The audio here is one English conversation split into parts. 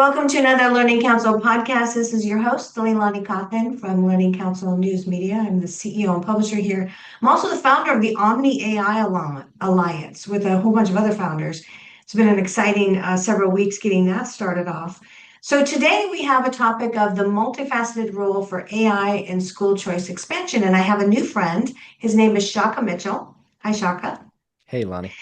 Welcome to another Learning Council podcast. This is your host, LeiLani from Learning Council News Media. I'm the CEO and publisher here. I'm also the founder of the Omni AI Alliance with a whole bunch of other founders. It's been an exciting several weeks getting that started off. So today we have a topic of the multifaceted role for AI in school choice expansion. And I have a new friend. His name is Shaka Mitchell. Hi, Shaka. Hey, Lonnie.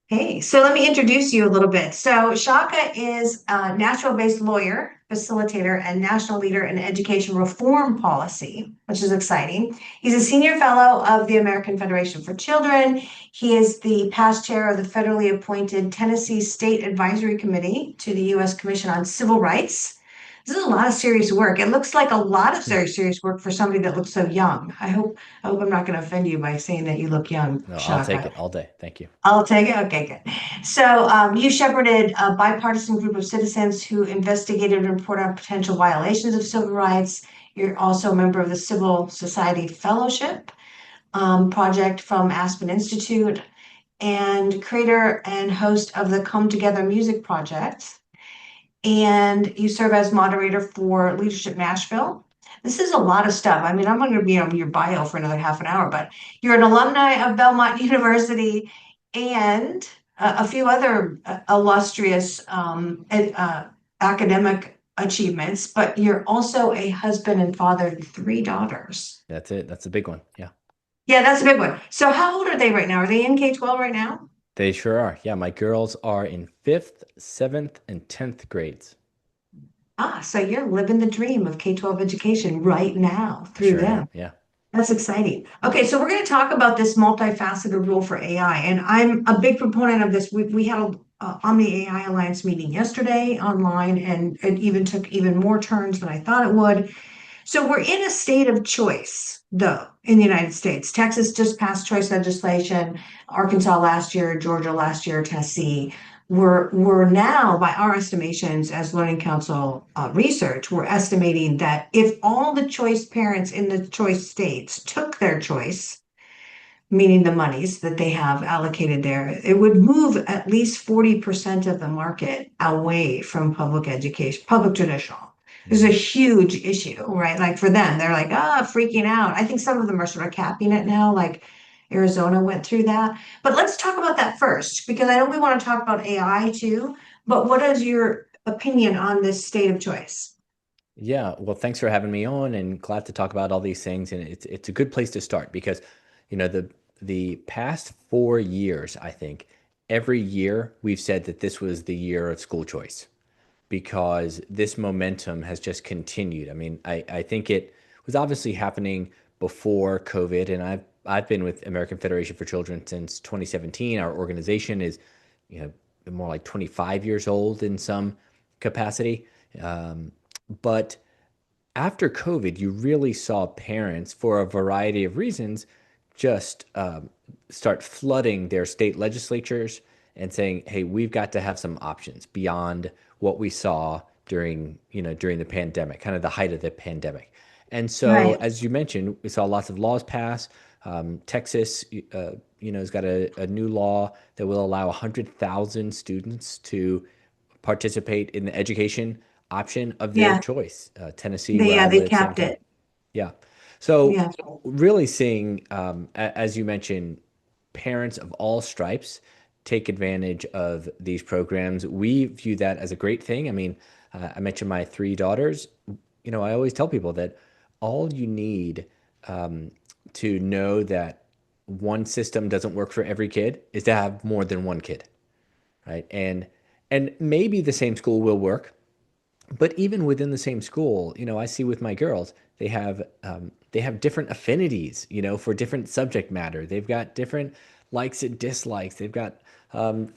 Hey, so let me introduce you a little bit. So Shaka is a Nashville-based lawyer, facilitator, and national leader in education reform policy, which is exciting. He's a senior fellow of the American Federation for Children. He is the past chair of the federally appointed Tennessee State Advisory Committee to the U.S. Commission on Civil Rights. This is a lot of serious work. It looks like a lot of very serious work for somebody that looks so young. I hope I'm not going to offend you by saying that you look young, No, I'll take Shaka. it all day. Thank you. I'll take it. Okay, good. So you shepherded a bipartisan group of citizens who investigated and reported on potential violations of civil rights. You're also a member of the Civil Society Fellowship project from Aspen Institute and creator and host of the Come Together Music Project. And you serve as moderator for Leadership Nashville. This is a lot of stuff. I mean, I'm going to be on your bio for another half an hour, but you're an alumni of Belmont University and a few other illustrious academic achievements, but you're also a husband and father to three daughters. That's it. That's a big one. Yeah, Yeah, that's a big one. So how old are they right now? Are they in K-12 right now? they sure are. Yeah, my girls are in fifth, seventh, and 10th grades. Ah, so you're living the dream of K-12 education right now through Sure am. them. Yeah. That's exciting. Okay, so we're going to talk about this multifaceted role for AI, and I'm a big proponent of this. We had a Omni AI Alliance meeting yesterday online, and it even took even more turns than I thought it would. So we're in a state of choice, though, in the United States. Texas just passed choice legislation, Arkansas last year, Georgia last year, Tennessee. We're now, by our estimations as Learning Council research, we're estimating that if all the choice parents in the choice states took their choice, meaning the monies that they have allocated there, it would move at least 40% of the market away from public education, public traditional. This is a Hmm. huge issue, right? Like for them, they're like, freaking out. I think some of them are sort of capping it now, like Arizona went through that. But let's talk about that first, because I know we want to talk about AI too. But what is your opinion on this state of choice? Yeah. Well, thanks for having me on, and glad to talk about all these things. And it's a good place to start because, the past 4 years, I think every year we've said that this was the year of school choice because this momentum has just continued. I mean, I think it was obviously happening before COVID, and I've been with American Federation for Children since 2017. Our organization is, you know, more like 25 years old in some capacity. Um, but after COVID, you really saw parents, for a variety of reasons, just start flooding their state legislatures and saying, "Hey, we've got to have some options beyond what we saw during the pandemic, kind of the height of the pandemic." And so, Right. as you mentioned, we saw lots of laws pass. Texas, has got a new law that will allow 100,000 students to participate in the education option of their Yeah. choice. Tennessee, They where yeah, I they live, same capped thing. it. Yeah. So Yeah. really seeing, as you mentioned, parents of all stripes take advantage of these programs. We view that as a great thing. I mean, I mentioned my three daughters. I always tell people that all you need to know that one system doesn't work for every kid is to have more than one kid, right? And maybe the same school will work, but even within the same school, I see with my girls, they have different affinities, for different subject matter. They've got different likes and dislikes. They've got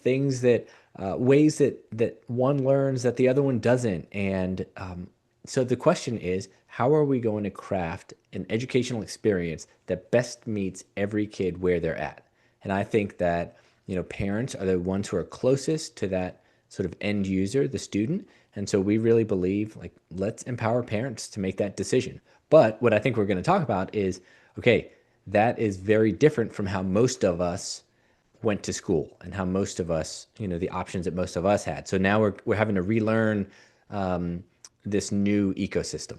things that ways that one learns that the other one doesn't. And so the question is, how are we going to craft an educational experience that best meets every kid where they're at? And I think that, parents are the ones who are closest to that sort of end user, the student. And so we really believe, like, let's empower parents to make that decision. But what I think we're going to talk about is, okay, that is very different from how most of us went to school and how most of us, the options that most of us had. So now we're having to relearn um, this new ecosystem.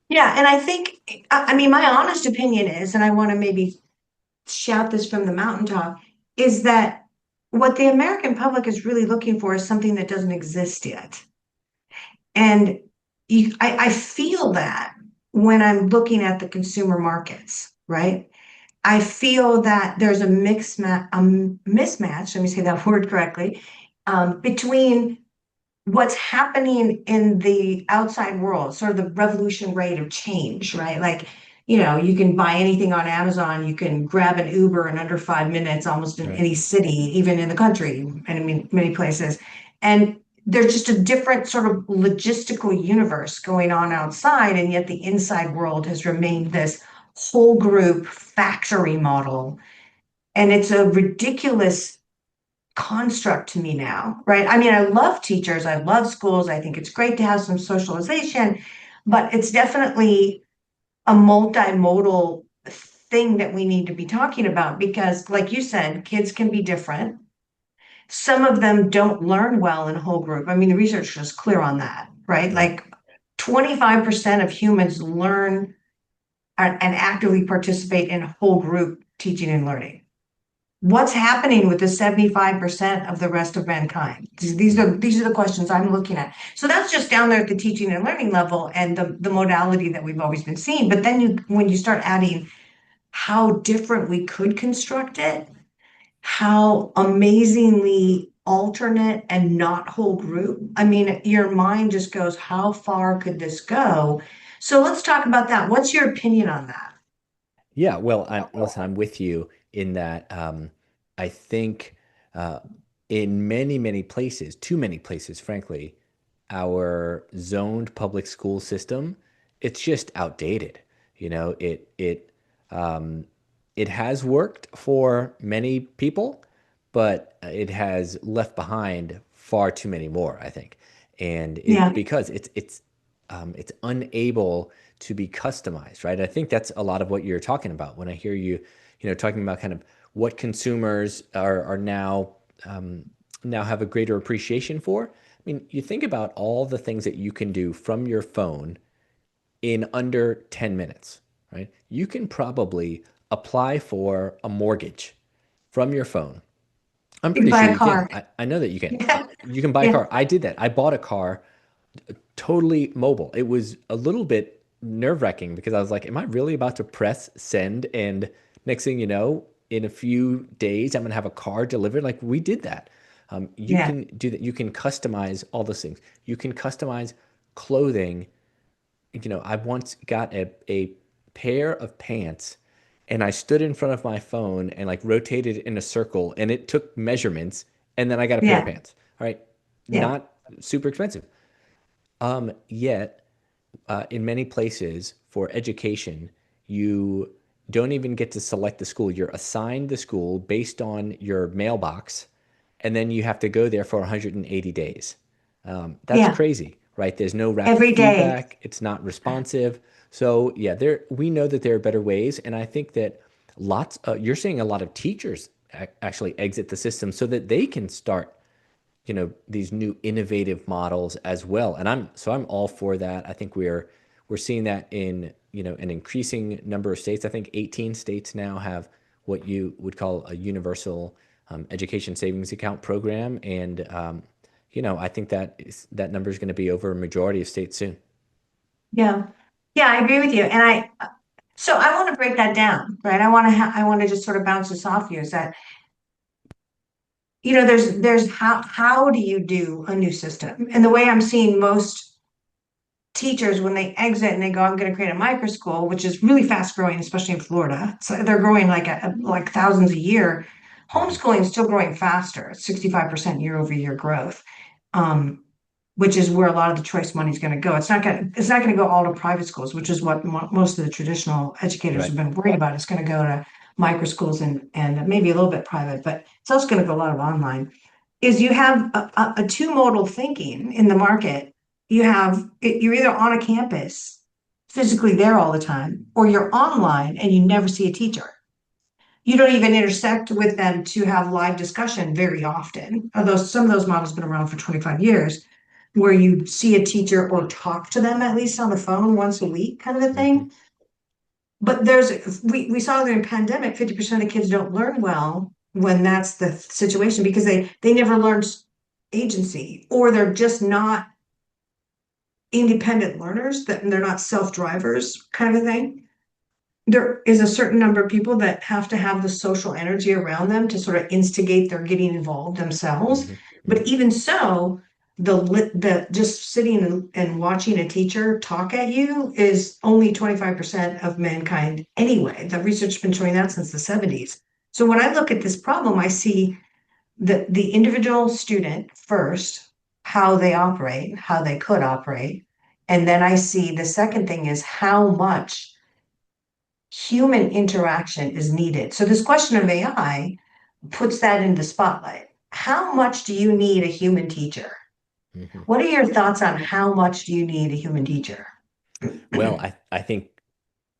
Yeah, and I think, I mean, my honest opinion is, and I want to maybe shout this from the mountaintop, is that what the American public is really looking for is something that doesn't exist yet. And I feel that when I'm looking at the consumer markets, right? I feel that there's a mismatch, let me say that word correctly, between what's happening in the outside world, sort of the revolution rate of change, right? Like, you can buy anything on Amazon, you can grab an Uber in under 5 minutes, almost in Right. any city, even in the country, and I mean, many places. And there's just a different sort of logistical universe going on outside, and yet the inside world has remained this whole group factory model. And it's a ridiculous construct to me now, right? I mean, I love teachers, I love schools, I think it's great to have some socialization, but it's definitely a multimodal thing that we need to be talking about because, like you said, kids can be different. Some of them don't learn well in a whole group. I mean, the research is clear on that, right? Right. Like 25% of humans learn and actively participate in whole group teaching and learning. What's happening with the 75% of the rest of mankind? These are the questions I'm looking at. So that's just down there at the teaching and learning level and the modality that we've always been seeing. But then when you start adding how different we could construct it, how amazingly alternate and not whole group. I mean, your mind just goes, how far could this go? So let's talk about that. What's your opinion on that? Yeah, well, listen, I'm with you in that I think uh, in many, many places, too many places, frankly, our zoned public school system, it's just outdated. You know, um, it has worked for many people, but it has left behind far too many more, I think. And it's Yeah, because it's unable to be customized, right? I think that's a lot of what you're talking about when I hear you, talking about kind of what consumers are now have a greater appreciation for. I mean, you think about all the things that you can do from your phone in under 10 minutes, right? You can probably apply for a mortgage from your phone. I'm you can pretty buy sure a you can. car. I know that you can. Yeah, You can buy a yeah, car. I did that. I bought a car totally mobile. It was a little bit nerve-wracking because I was like, am I really about to press send? And next thing you know, in a few days, I'm gonna have a car delivered. Like we did that. You yeah, can do that. You can customize all those things. You can customize clothing. I once got a pair of pants and I stood in front of my phone and like rotated in a circle and it took measurements and then I got a pair of yeah, pants. All right. yeah, Not super expensive. Yet, in many places for education, you don't even get to select the school. You're assigned the school based on your mailbox, and then you have to go there for 180 days. That's yeah. crazy, right? There's no rapid Every day. feedback. It's not responsive. So yeah, we know that there are better ways, and I think that you're seeing a lot of teachers actually exit the system so that they can start these new innovative models as well. And I'm all for that. I think we're seeing that in an increasing number of states. I think 18 states now have what you would call a universal education savings account program, and I think that number is going to be over a majority of states soon. Yeah. Yeah, I agree with you. So I want to break that down, right? I want to just sort of bounce this off you is that, there's how do you do a new system? And the way I'm seeing most teachers when they exit and they go, I'm going to create a micro school, which is really fast growing, especially in Florida. So they're growing like thousands a year. Mhm. Homeschooling is still growing faster, 65% year over year growth. Um, which is where a lot of the choice money is going to go. It's not going to go all to private schools, which is what most of the traditional educators Right. have been worried about. It's going to go to micro schools and maybe a little bit private, but it's also going to go a lot of online. Is you have a two modal thinking in the market. You're either on a campus, physically there all the time, or you're online and you never see a teacher. You don't even intersect with them to have live discussion very often, although some of those models have been around for 25 years. where you see a teacher or talk to them at least on the phone once a week kind of a Hmm. thing. But we saw during pandemic, 50% of kids don't learn well when that's the situation because they never learned agency, or they're just not independent learners, that they're not self-drivers kind of a thing. There is a certain number of people that have to have the social energy around them to sort of instigate their getting involved themselves. Hmm. But Hmm. even so, the just sitting and watching a teacher talk at you is only 25% of mankind anyway. The research has been showing that since the 70s. So when I look at this problem, I see the individual student first, how they operate, how they could operate. And then I see the second thing is how much human interaction is needed. So this question of AI puts that into spotlight. How much do you need a human teacher? Hmm. What are your thoughts on how much do you need a human teacher? Well, I think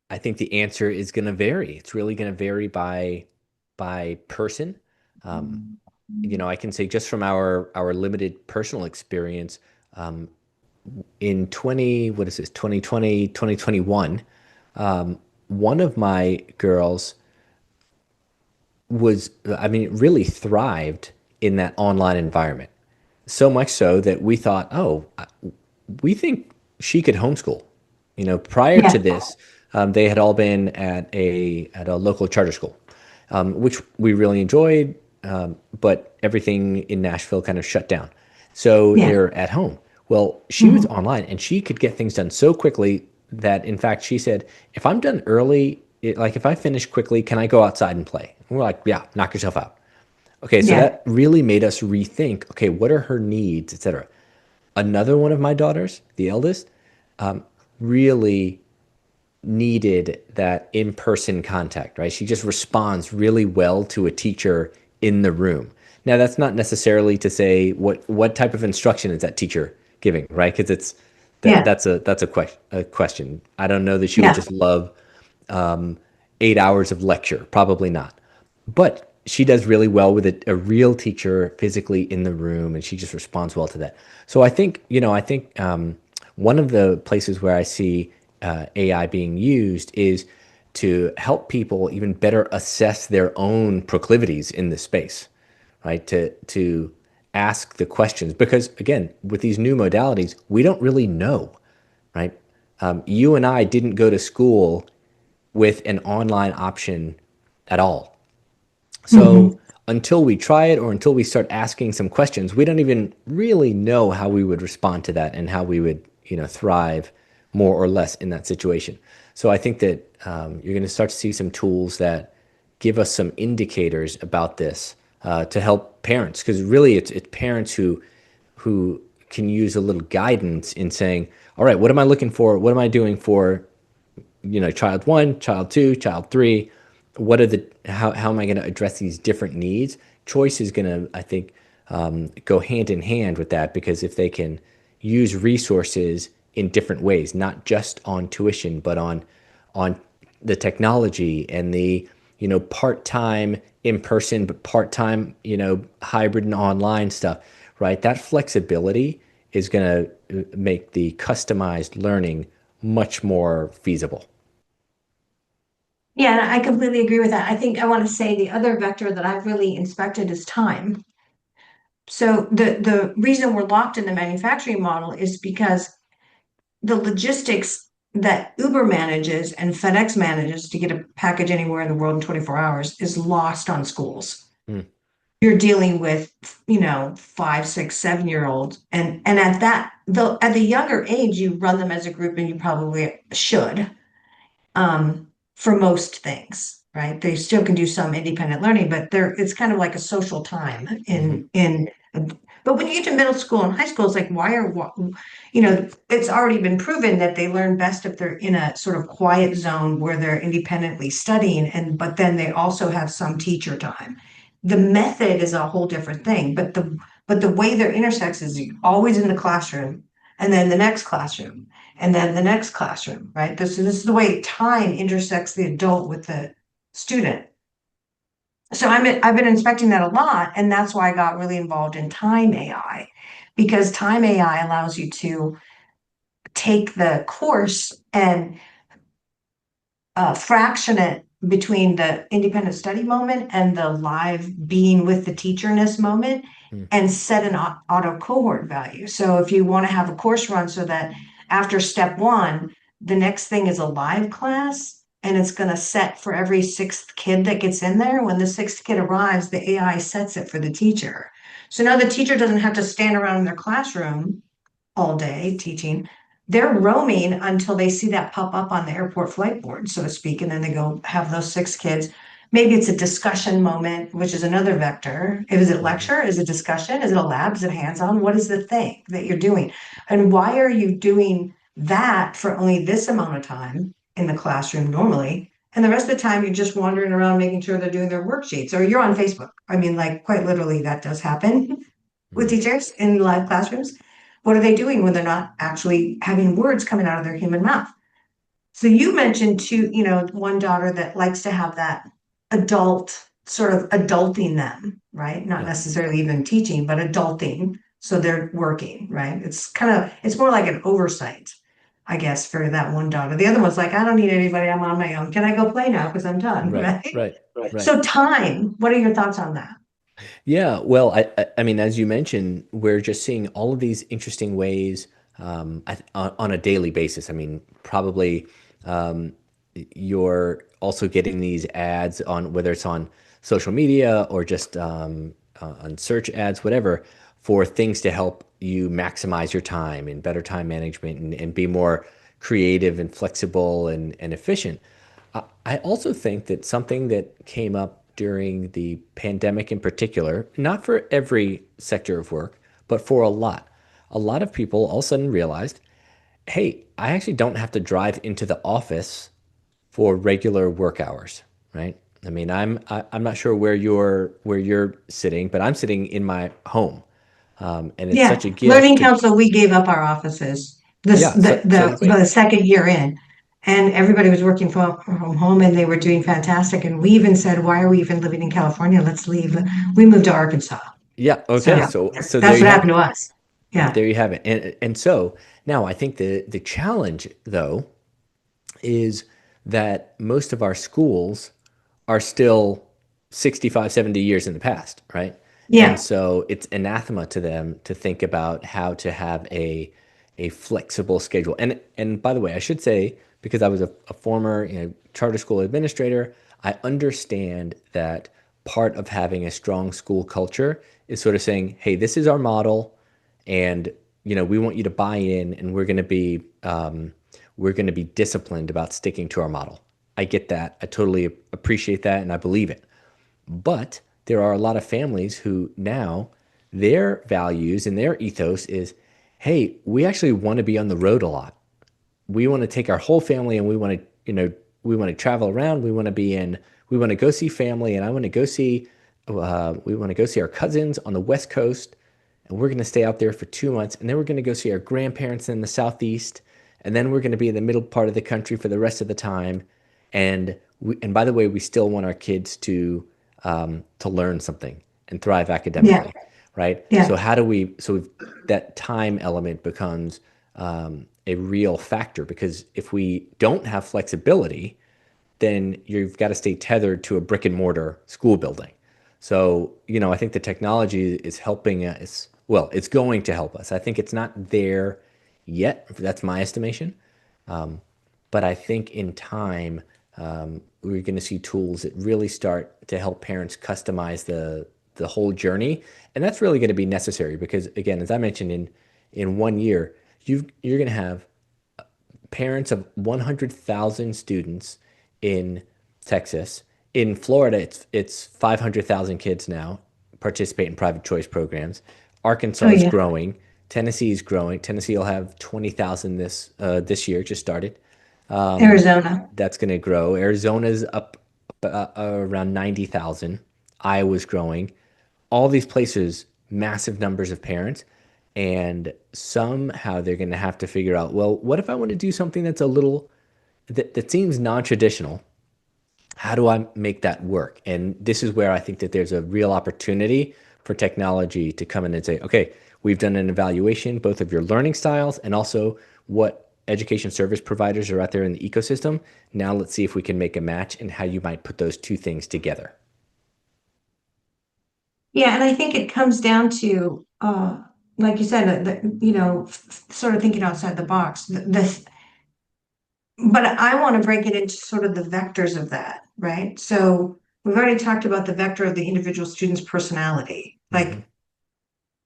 the answer is going to vary. It's really going to vary by person. Um, I can say just from our limited personal experience, um, in 20, what is this, 2020, 2021, one of my girls was, I mean, really thrived in that online environment. So much so that we thought, oh, we think she could homeschool. Prior to Yeah, this, they had all been at a local charter school, which we really enjoyed, but everything in Nashville kind of shut down. So yeah. they're at home. Well, she was Mhm. online and she could get things done so quickly that, in fact, she said, if I'm done early, like if I finish quickly, can I go outside and play? And we're like, yeah, knock yourself out. Okay, so Yeah. that really made us rethink, okay, what are her needs, etc. Another one of my daughters, the eldest, really needed that in-person contact, right? She just responds really well to a teacher in the room. Now, that's not necessarily to say what type of instruction is that teacher giving, right? Because it's that Yeah. that's a question. I don't know that she would Yeah. just love 8 hours of lecture. Probably not. But she does really well with a real teacher physically in the room, and she just responds well to that. So I think one of the places where I see AI being used is to help people even better assess their own proclivities in the space, right? To ask the questions because again, with these new modalities, we don't really know, right? You and I didn't go to school with an online option at all. So Mhm. until we try it or until we start asking some questions, we don't even really know how we would respond to that and how we would, thrive more or less in that situation. So I think that you're going to start to see some tools that give us some indicators about this to help parents, because really it's parents who can use a little guidance in saying, all right, what am I looking for? What am I doing for child one, child two, child three? What are the how am I going to address these different needs? Choice is going to, I think, go hand in hand with that, because if they can use resources in different ways, not just on tuition, but on the technology and the part-time in person, but part-time hybrid and online stuff, right? That flexibility is going to make the customized learning much more feasible. Yeah, and I completely agree with that. I think I want to say the other vector that I've really inspected is time. So the reason we're locked in the manufacturing model is because the logistics that Uber manages and FedEx manages to get a package anywhere in the world in 24 hours is lost on schools. Mm. You're dealing with, 5, 6, 7 year olds. And at the younger age, you run them as a group and you probably should, for most things, right? They still can do some independent learning, but it's kind of like a social time Hmm. but when you get to middle school and high school, it's like, it's already been proven that they learn best if they're in a sort of quiet zone where they're independently studying, but then they also have some teacher time. The method is a whole different thing, but the way they're intersects is always in the classroom and then the next classroom and then the next classroom, right? This is the way time intersects the adult with the student. So I've been inspecting that a lot, and that's why I got really involved in time AI, because time AI allows you to take the course and fraction it between the independent study moment and the live being with the teacherness moment Mm, and set an auto cohort value. So if you want to have a course run so that after step one, the next thing is a live class and it's going to set for every sixth kid that gets in there. When the sixth kid arrives, the AI sets it for the teacher. So now the teacher doesn't have to stand around in their classroom all day teaching. They're roaming until they see that pop up on the airport flight board, so to speak, and then they go have those six kids. Maybe it's a discussion moment, which is another vector. Is it mhm. lecture? Is it discussion? Is it a lab? Is it hands-on? What is the thing that you're doing? And why are you doing that for only this amount of time in the classroom normally? And the rest of the time, you're just wandering around making sure they're doing their worksheets or you're on Facebook. I mean, like, quite literally, that does happen with Mm. teachers in live classrooms. What are they doing when they're not actually having words coming out of their human mouth? So you mentioned two, one daughter that likes to have that adult sort of adulting them, right? Not Yeah. necessarily even teaching, but adulting. So they're working, right? It's more like an oversight, I guess, for that one daughter. The other one's like, I don't need anybody. I'm on my own. Can I go play now? Because I'm done, Right, right? right, right. So time, what are your thoughts on that? Yeah, well, I mean, as you mentioned, we're just seeing all of these interesting ways on a daily basis. I mean, probably um, you're also getting these ads on whether it's on social media or just on search ads, whatever, for things to help you maximize your time and better time management and be more creative and flexible and efficient. I also think that something that came up during the pandemic in particular, not for every sector of work, but for a lot of people all of a sudden realized, hey, I actually don't have to drive into the office for regular work hours, right? I mean, I'm not sure where you're sitting, but I'm sitting in my home, and it's Yeah, such a gift Learning to Council, we gave up our offices this yeah. So did we. the second year in, and everybody was working from home, and they were doing fantastic. And we even said, "Why are we even living in California? Let's leave." We moved to Arkansas, Yeah. so Okay. So there that's you what have happened it. to us. Yeah, There you have it. And so now I think the challenge though is that most of our schools are still 65, 70 years in the past, right? And yeah, so it's anathema to them to think about how to have a flexible schedule. And by the way, I should say, because I was a former, charter school administrator, I understand that part of having a strong school culture is sort of saying, hey, this is our model, and we want you to buy in, and we're going to be disciplined about sticking to our model. I get that. I totally appreciate that, and I believe it. But there are a lot of families who now their values and their ethos is, hey, we actually want to be on the road a lot. We want to take our whole family and we want to travel around. We want to go see family, and I want to go see, we want to go see our cousins on the West Coast, and we're going to stay out there for 2 months, and then we're going to go see our grandparents in the Southeast, and then we're going to be in the middle part of the country for the rest of the time. And by the way, we still want our kids to learn something and thrive yeah, academically, right? yeah. So how do we? So that time element becomes a real factor, because if we don't have flexibility, then you've got to stay tethered to a brick and mortar school building. So, I think the technology is helping us. Well, it's going to help us. I think it's not there yet. That's my estimation. But I think in time, we're going to see tools that really start to help parents customize the whole journey, and that's really going to be necessary because, again, as I mentioned, in 1 year, you're going to have parents of 100,000 students in Texas. In Florida, it's 500,000 kids now participate in private choice programs. Oh Arkansas is yeah, growing. Tennessee is growing. Tennessee will have 20,000 this year, just started. Arizona. That's going to grow. Arizona's up around 90,000. Iowa's growing. All these places, massive numbers of parents. And somehow they're going to have to figure out, well, what if I want to do something that's a little, that seems non-traditional? How do I make that work? And this is where I think that there's a real opportunity for technology to come in and say, okay, we've done an evaluation, both of your learning styles and also what education service providers are out there in the ecosystem. Now let's see if we can make a match and how you might put those two things together. Yeah, and I think it comes down to, like you said, sort of thinking outside the box. But I want to break it into sort of the vectors of that, right? So we've already talked about the vector of the individual student's personality, Mm-hmm.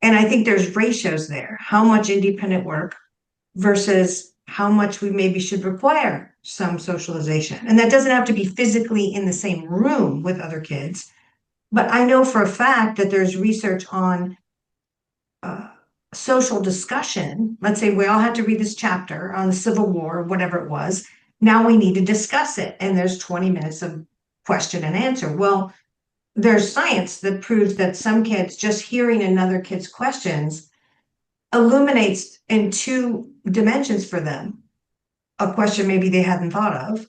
and I think there's ratios there. How much independent work versus how much we maybe should require some socialization. And that doesn't have to be physically in the same room with other kids. But I know for a fact that there's research on uh, social discussion. Let's say we all had to read this chapter on the Civil War, whatever it was. Now we need to discuss it. And there's 20 minutes of question and answer. Well, there's science that proves that some kids just hearing another kid's questions illuminates in two dimensions for them a question maybe they hadn't thought of,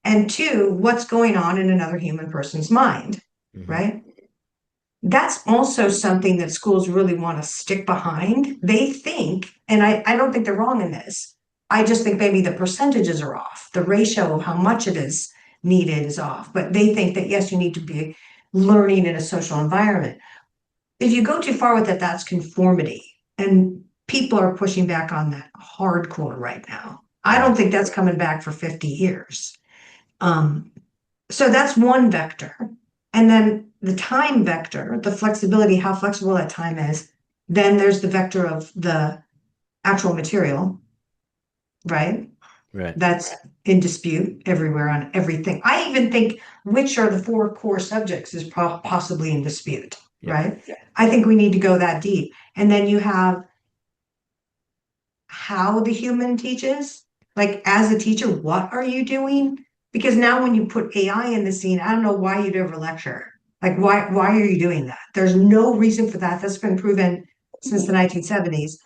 and two, what's going on in another human person's mind, Mm-hmm. right? That's also something that schools really want to stick behind. They think, and I don't think they're wrong in this. I just think maybe the percentages are off. The ratio of how much it is needed is off. But they think that, yes, you need to be learning in a social environment. If you go too far with it, that's conformity. And people are pushing back on that hardcore right now. I don't Right. think that's coming back for 50 years. Um, so that's one vector. And then the time vector, the flexibility, how flexible that time is. Then there's the vector of the actual material, right? Right. That's in dispute everywhere on everything. I even think which are the four core subjects is possibly in dispute, Yep. right? I think we need to go that deep. And then you have how the human teaches, like as a teacher, what are you doing? Because now when you put AI in the scene, I don't know why you'd ever lecture. Like why are you doing that? There's no reason for that. That's been proven since the 1970s.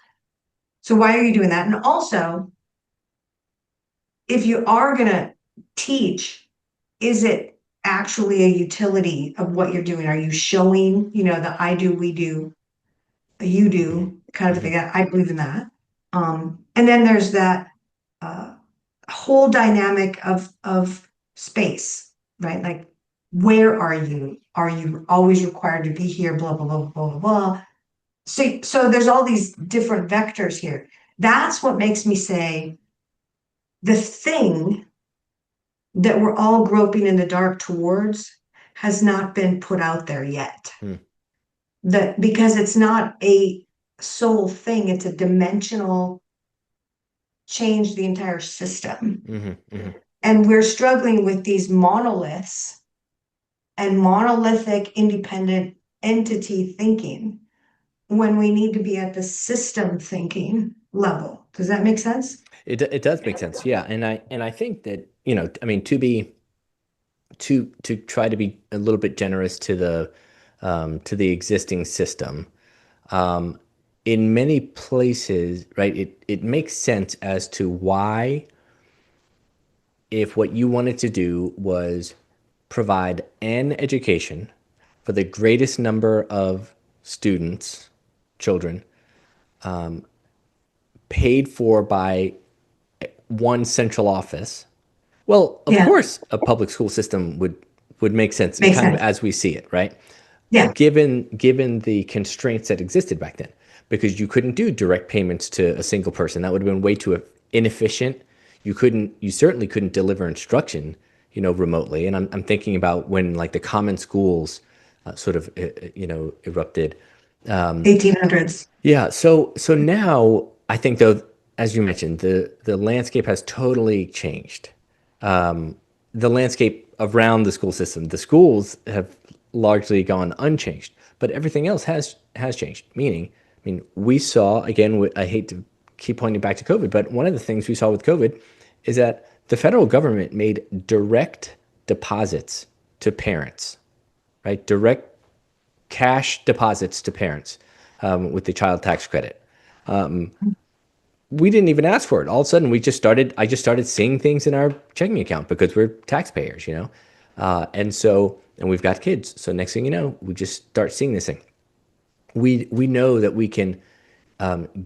So why are you doing that? And also, if you are gonna teach, is it actually a utility of what you're doing? Are you showing, the I do, we do, you Mm-hmm. do kind of a Mm-hmm. thing? I believe in that. And then there's that uh, whole dynamic of space, right? Like, where are you? Are you always required to be here? Blah blah blah blah blah blah. So there's all these different vectors here. That's what makes me say the thing that we're all groping in the dark towards has not been put out there yet. Mm-hmm. That because it's not a sole thing, it's a dimensional change the entire system. Mm-hmm. And we're struggling with these monoliths and monolithic independent entity thinking when we need to be at the system thinking level. Does that make sense? It does make sense. Yeah. And I think that, I mean, to try to be a little bit generous to the existing system, um, in many places, right, it makes sense as to why, if what you wanted to do was provide an education for the greatest number of students, children, paid for by one central office. Well, of Yeah, course, a public school system would make sense, makes kind of sense. as we see it, right? Yeah, Given the constraints that existed back then, because you couldn't do direct payments to a single person. That would have been way too inefficient. You certainly couldn't deliver instruction, remotely. And I'm thinking about when like the common schools sort of, erupted. 1800s. Yeah. So now I think, though, as you mentioned, the landscape has totally changed. The landscape around the school system, the schools have largely gone unchanged, but everything else has changed. Meaning, I mean, we saw again. I hate to keep pointing back to COVID, but one of the things we saw with COVID is that the federal government made direct deposits to parents, right? Direct cash deposits to parents with the child tax credit. We didn't even ask for it. All of a sudden, I just started seeing things in our checking account because we're taxpayers, and we've got kids. So next thing you know, we just start seeing this thing. we know that we can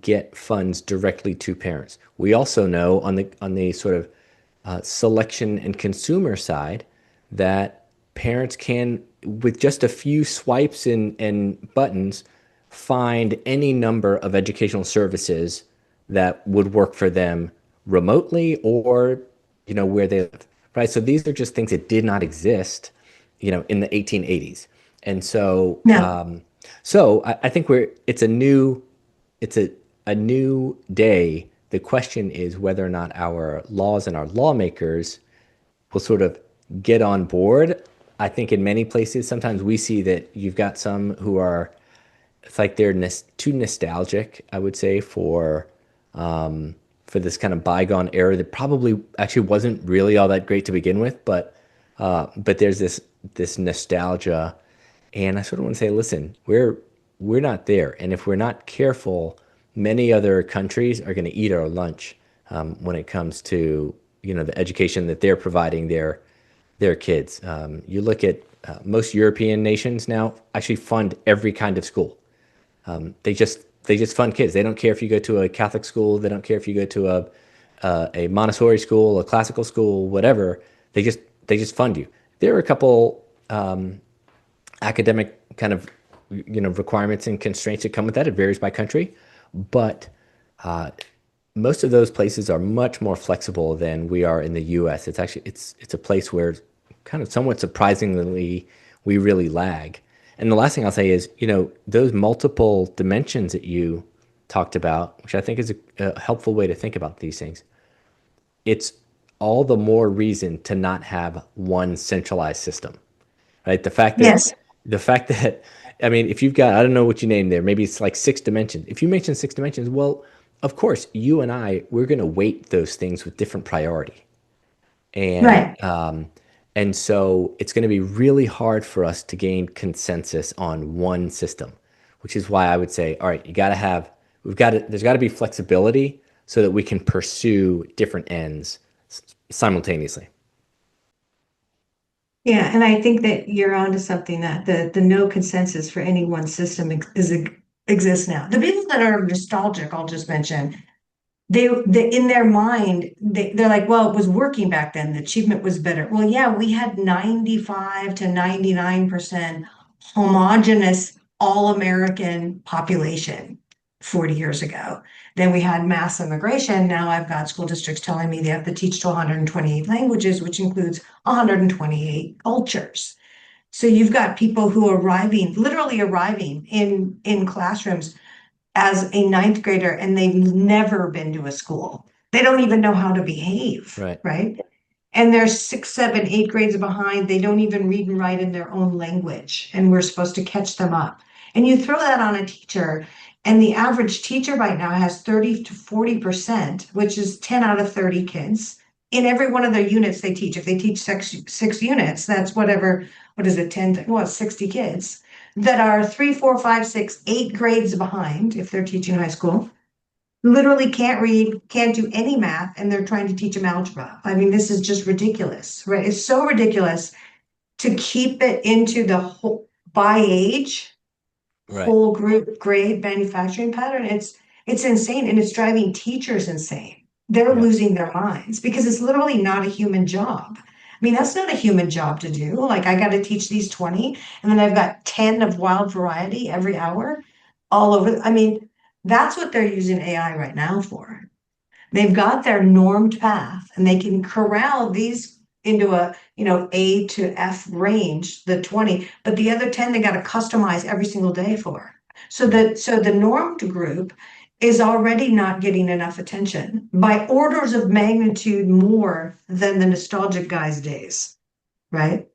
get funds directly to parents. We also know on the sort of selection and consumer side that parents can, with just a few swipes and buttons, find any number of educational services that would work for them remotely or where they live, right? So these are just things that did not exist in the 1880s. And so No. I think it's a new day. The question is whether or not our laws and our lawmakers will sort of get on board. I think in many places, sometimes we see that you've got some who are, it's like they're too nostalgic, I would say, for this kind of bygone era that probably actually wasn't really all that great to begin with, but there's this nostalgia, and I sort of want to say, listen, we're not there, and if we're not careful, many other countries are going to eat our lunch when it comes to the education that they're providing their kids. You look at most European nations now actually fund every kind of school. They just fund kids. They don't care if you go to a Catholic school. They don't care if you go to a Montessori school, a classical school, whatever. They just fund you. There are a couple academic kind of requirements and constraints that come with that. It varies by country, but most of those places are much more flexible than we are in the U.S. It's a place where kind of somewhat surprisingly we really lag. And the last thing I'll say is, those multiple dimensions that you talked about, which I think is a helpful way to think about these things, it's all the more reason to not have one centralized system, right? Yes. The fact that, I mean, if you've got, I don't know what you named there, maybe it's like 6 dimensions. If you mention 6 dimensions, well, of course, you and we're going to weight those things with different priority. And Right. and so it's going to be really hard for us to gain consensus on one system, which is why I would say, all right, there's got to be flexibility so that we can pursue different ends simultaneously. Yeah, and I think that you're onto something, that the no consensus for any one system exists now. The people that are nostalgic, I'll just mention, they in their mind, they're like, well, it was working back then. The achievement was better. Well, yeah, we had 95 to 99% homogenous all-American population 40 years ago. Then we had mass immigration. Now I've got school districts telling me they have to teach to 128 languages, which includes 128 cultures. So you've got people who are literally arriving in classrooms as a ninth grader, and they've never been to a school. They don't even know how to behave, Right. right? And they're 6, 7, 8 grades behind. They don't even read and write in their own language, and we're supposed to catch them up. And you throw that on a teacher, and the average teacher right now has 30 to 40%, which is 10 out of 30 kids in every one of their units they teach. If they teach six units, that's whatever, what is it, 10, well, 60 kids that are 3, 4, 5, 6, 8 grades behind if they're teaching high school, literally can't read, can't do any math, and they're trying to teach them algebra. I mean, this is just ridiculous, right? It's so ridiculous to keep it into the whole by age, Right. whole group grade manufacturing pattern. It's insane, and it's driving teachers insane. They're Yep. losing their minds because it's literally not a human job. I mean, that's not a human job to do. Like, I got to teach these 20, and then I've got 10 of wild variety every hour all over. I mean, that's what they're using AI right now for. They've got their normed path, and they can corral these into a, A to F range, the 20, but the other 10 they got to customize every single day for. Right. So the normed group is already not getting enough attention by orders of magnitude more than the nostalgic guys' days, right?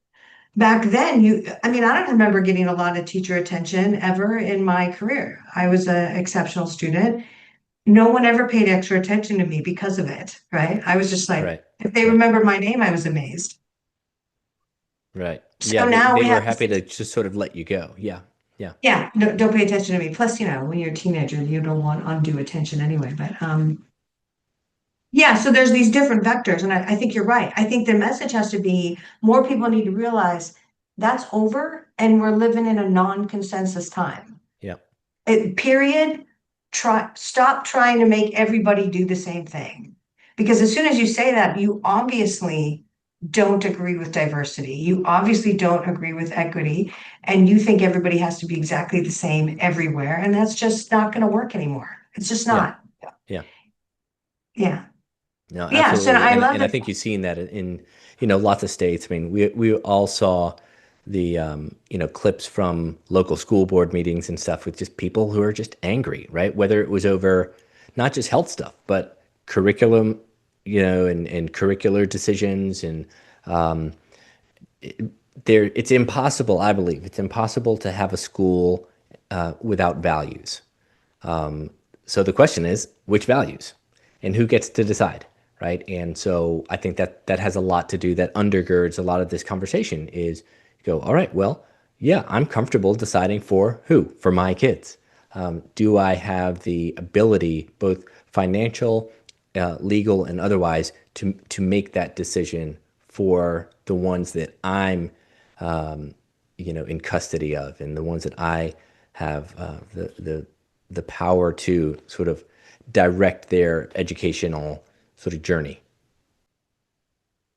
Back then, I mean, I don't remember getting a lot of teacher attention ever in my career. I was an exceptional student. No one ever paid extra attention to me because of it, right? I was just like, Right. if they Right. remembered my name, I was amazed. Right. Yeah, So now they we were have happy to just sort of let you go. Yeah. Yeah. yeah, don't pay attention to me. Plus, when you're a teenager, you don't want undue attention anyway. But yeah, so there's these different vectors, and I think you're right. I think the message has to be more people need to realize that's over, and we're living in a non-consensus time. Yeah. Period. Stop trying to make everybody do the same thing. Because as soon as you say that, you obviously don't agree with diversity. You obviously don't agree with equity, and you think everybody has to be exactly the same everywhere. And that's just not going to work anymore. It's just Yeah. not. Yeah. Yeah. No, Yeah. So absolutely. I love And I that. think you've seen that in, lots of states. I mean, we all saw the, clips from local school board meetings and stuff with just people who are just angry, right? Whether it was over not just health stuff, but curriculum, and curricular decisions. And it's impossible, I believe, it's impossible to have a school without values. So the question is, which values, and who gets to decide, right? And so I think that has a lot to do, that undergirds a lot of this conversation. Is you go, all right, well, yeah, I'm comfortable deciding for who, for my kids. Do I have the ability, both financial, legal, and otherwise, to make that decision for the ones that I'm, in custody of, and the ones that I have the power to sort of direct their educational sort of journey.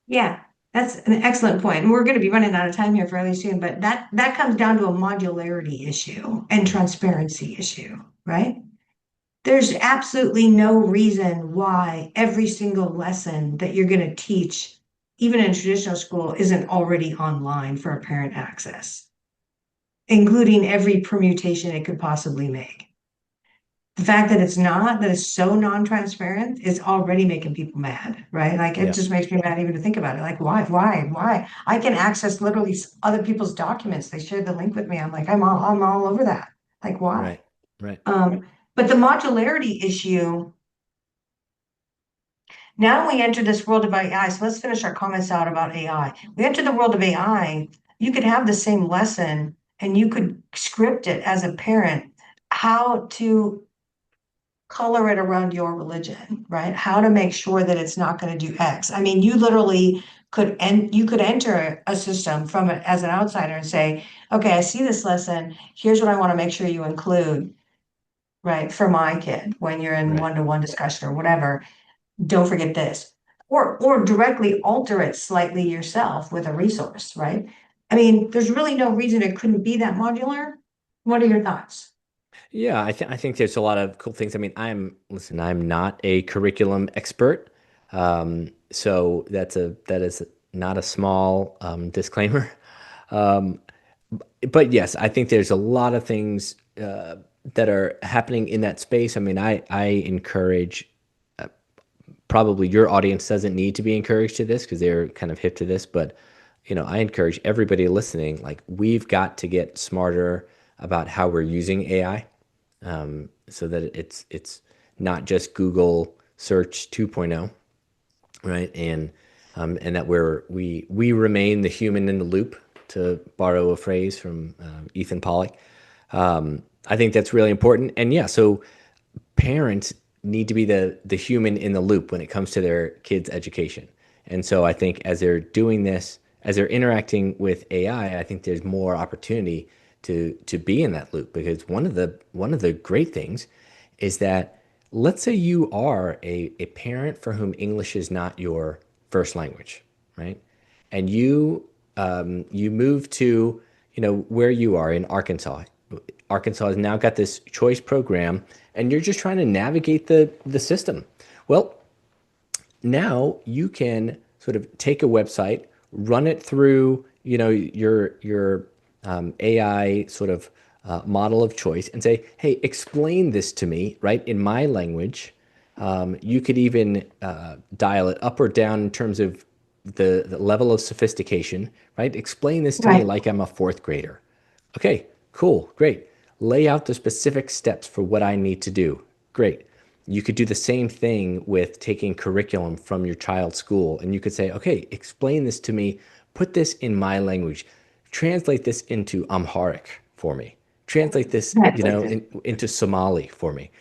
Yeah, that's an excellent point. And we're going to be running out of time here fairly soon, but that comes down to a modularity issue and transparency issue, right? There's absolutely no reason why every single lesson that you're going to teach, even in traditional school, isn't already online for a parent access, including every permutation it could possibly make. The fact that it's not, that it's so non-transparent is already making people mad, right? Like it Yeah, just makes me mad even to think about it. Like, why? I can access literally other people's documents. They shared the link with me. I'm like, I'm all over that. Like, why? right, right. Um, but the modularity issue, now we enter this world of AI. So let's finish our comments out about AI. We enter the world of AI. You could have the same lesson and you could script it as a parent how to color it around your religion, right? How to make sure that it's not going to do X. I mean, you literally you could enter a system from it as an outsider and say, okay, I see this lesson. Here's what I want to make sure you include, right, for my kid when you're in Right. one-to-one discussion or whatever. Don't forget this. Or directly alter it slightly yourself with a resource, right? I mean, there's really no reason it couldn't be that modular. What are your thoughts? Yeah, I think there's a lot of cool things. I mean, I'm not a curriculum expert, so that is not a small disclaimer. Um, but yes, I think there's a lot of things that are happening in that space. I mean, I encourage, probably your audience doesn't need to be encouraged to this because they're kind of hip to this, but I encourage everybody listening, like, we've got to get smarter about how we're using AI, so that it's not just Google search 2.0, right? And that we remain the human in the loop, to borrow a phrase from Ethan Pollock. I think that's really important. And yeah, so parents need to be the human in the loop when it comes to their kids' education. And so I think as they're doing this, as they're interacting with AI, I think there's more opportunity to be in that loop, because one of the great things is that, let's say you are a parent for whom English is not your first language, right? And you move to, where you are in Arkansas. Arkansas has now got this choice program, and you're just trying to navigate the system. Well, now you can sort of take a website, run it through, your AI sort of model of choice, and say, hey, explain this to me, right, in my language. You could even dial it up or down in terms of the level of sophistication, right? Explain this to me Right. like I'm a fourth grader. Okay, cool, great. Lay out the specific steps for what I need to do. Great. You could do the same thing with taking curriculum from your child's school, and you could say, okay, explain this to me, put this in my language, translate this into Amharic for me, translate this, Right. into Somali for me.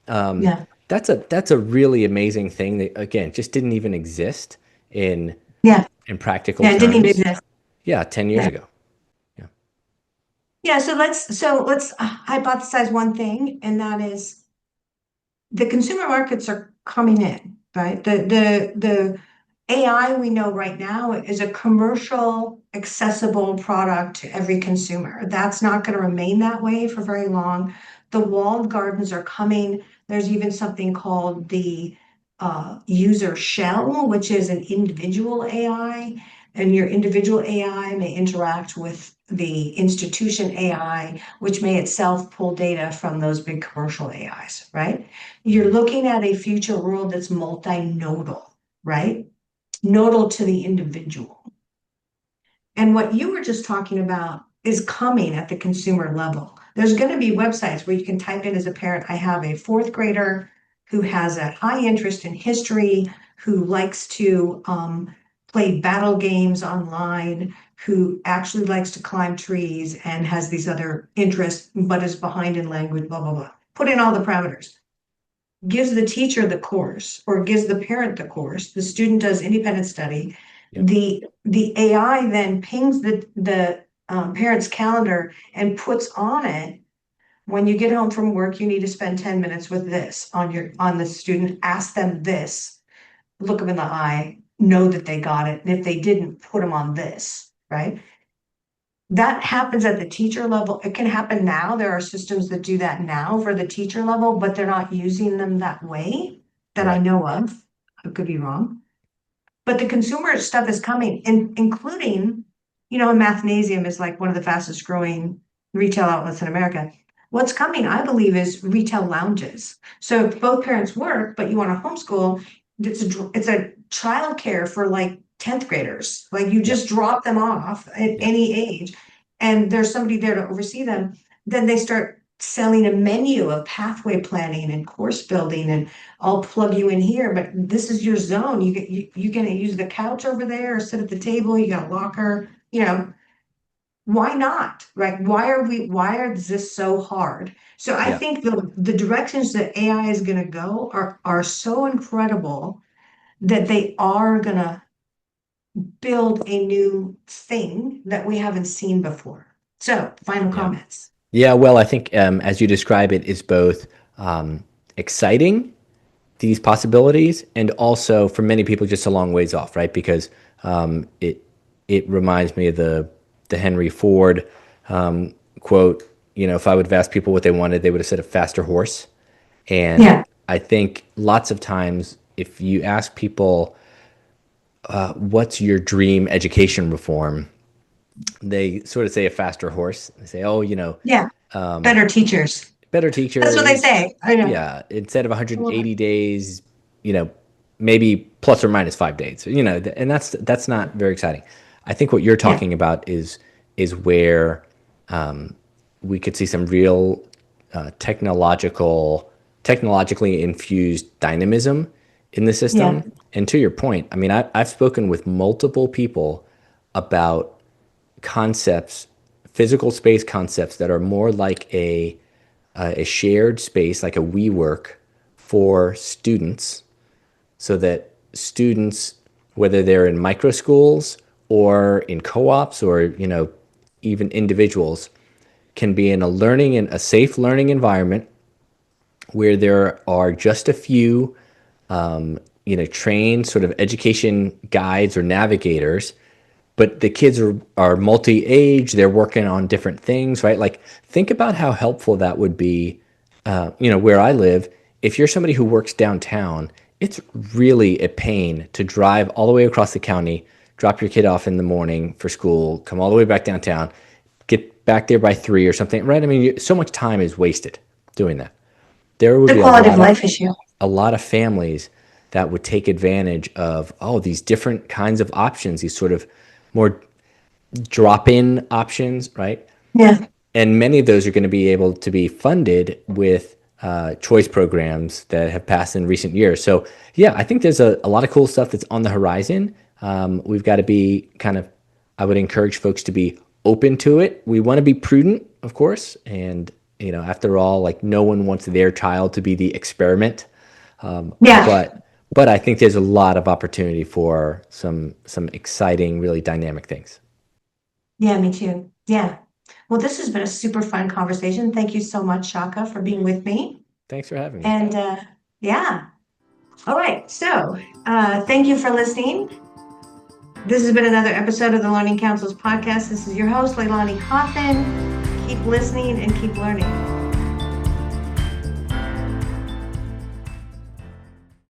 Um, Yeah. that's a really amazing thing that, again, just didn't even exist in Yeah. in practical Yeah. It didn't even terms. exist. Yeah, 10 years Yeah. ago. Yeah. Yeah, so let's hypothesize one thing, and that is the consumer markets are coming in, right? The AI we know right now is a commercial accessible product to every consumer. That's not going to remain that way for very long. The walled gardens are coming. There's even something called the user shell, which is an individual AI, and your individual AI may interact with the institution AI, which may itself pull data from those big commercial AIs, right? You're Mhm. looking at a future world that's multinodal, right? Nodal to the individual. And what you were just talking about is coming at the consumer level. There's going to be websites where you can type in as a parent, I have a fourth grader who has a high interest in history, who likes to play battle games online, who actually likes to climb trees and has these other interests, but is behind in language, blah, blah, blah. Put in all the parameters, gives the teacher the course or gives the parent the course. The student does independent study. Yep. The AI then pings the parent's calendar and puts on it, when you get home from work, you need to spend 10 minutes with this on the student. Ask them this, look them in the eye, know that they got it. And if they didn't, put them on this, right? That happens at the teacher level. It can happen now. There are systems that do that now for the teacher level, but they're not using them that way that I Right. know of. I could be wrong. But the consumer stuff is coming, including, Mathnasium is like one of the fastest growing retail outlets in America. What's coming, I believe, is retail lounges. So if both parents work, but you want to homeschool, it's a childcare for like 10th graders. Like you Yep. just drop them off at Yep. any age, and there's somebody there to oversee them. Then they start selling a menu of pathway planning and course building, and I'll plug you in here, but this is your zone. You gonna use the couch over there or sit at the table, you got a locker, why not? Right? Why is this so hard? So I Yep. think the directions that AI is gonna go are so incredible that they are gonna build a new thing that we haven't seen before. So final Yeah. comments. Yeah. Well, I think as you describe it, is both exciting, these possibilities, and also for many people just a long ways off, right? Because it reminds me of the Henry Ford quote. If I would have asked people what they wanted, they would have said a faster horse. And Yeah, I think lots of times, if you ask people, what's your dream education reform, they sort of say a faster horse. They say, oh, yeah. Better teachers. better That's what they teachers. say. I know. Yeah, instead of I love it. 180 days, you know, maybe plus or minus 5 days. And that's not very exciting. I think what you're Yeah, talking about is where we could see some real technologically infused dynamism in the yeah, system. And to your point, I mean, I've spoken with multiple people about concepts, physical space concepts that are more like a shared space, like a WeWork for students, so that students, whether they're in micro schools or in co-ops or even individuals, can be in a safe learning environment where there are just a few trained sort of education guides or navigators, but the kids are multi-age, they're working on different things, right? Like, think about how helpful that would be. Where I live, if you're somebody who works downtown, it's really a pain to drive all the way across the county, drop your kid off in the morning for school, come all the way back downtown, get back there by 3 or something, right? I mean, so much time is wasted doing that. There would the be quality of life issue. a lot of families that would take advantage of, these different kinds of options, these sort of more drop-in options, right? Yeah, And many of those are going to be able to be funded with choice programs that have passed in recent years. So yeah, I think there's a lot of cool stuff that's on the horizon. We've got to be I would encourage folks to be open to it. We want to be prudent, of course, and after all, like, no one wants their child to be the experiment. yeah, But I think there's a lot of opportunity for some exciting, really dynamic things. yeah, me too. Yeah. Well, this has been a super fun conversation. Thank you so much, Shaka, for being with me. Thanks for having me. And yeah. All right. So thank you for listening. This has been another episode of the Learning Council's podcast. This is your host, LeiLani. Keep listening and keep learning.